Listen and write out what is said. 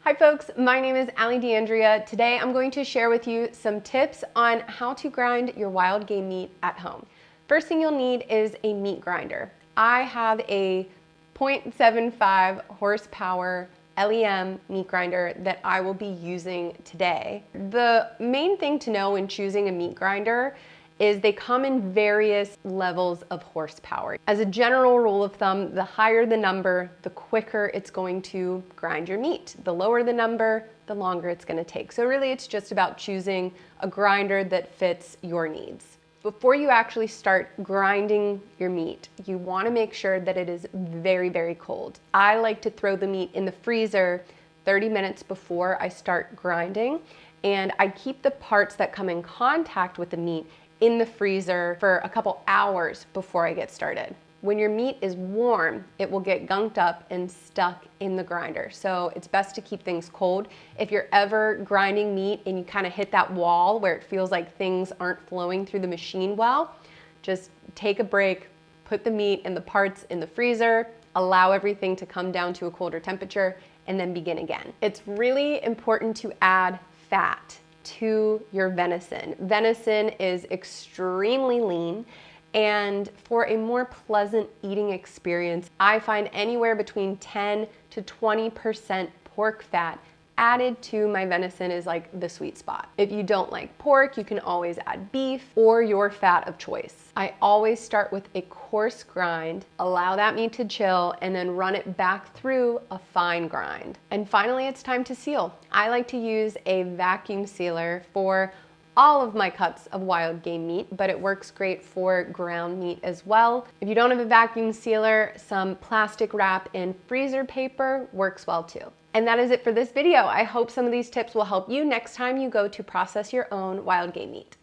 Hi folks, my name is Ali D'Andrea. Today I'm going to share with you some tips on how to grind your wild game meat at home. First thing you'll need is a meat grinder. I have a 0.75 horsepower LEM meat grinder that I will be using today. The main thing to know when choosing a meat grinder is they come in various levels of horsepower. As a general rule of thumb, the higher the number, the quicker it's going to grind your meat. The lower the number, the longer it's going to take. So really it's just about choosing a grinder that fits your needs. Before you actually start grinding your meat, you want to make sure that it is very, very cold. I like to throw the meat in the freezer 30 minutes before I start grinding, and I keep the parts that come in contact with the meat in the freezer for a couple hours before I get started. When your meat is warm, it will get gunked up and stuck in the grinder. So it's best to keep things cold. If you're ever grinding meat and you kind of hit that wall where it feels like things aren't flowing through the machine well, just take a break, put the meat and the parts in the freezer, allow everything to come down to a colder temperature, and then begin again. It's really important to add fat to your venison. Venison is extremely lean, and for a more pleasant eating experience, I find anywhere between 10 to 20% pork fat added to my venison is like the sweet spot. If you don't like pork, you can always add beef or your fat of choice. I always start with a coarse grind, allow that meat to chill, and then run it back through a fine grind. And finally, it's time to seal. I like to use a vacuum sealer for all of my cuts of wild game meat, but it works great for ground meat as well. If you don't have a vacuum sealer, some plastic wrap and freezer paper works well too. And that is it for this video. I hope some of these tips will help you next time you go to process your own wild game meat.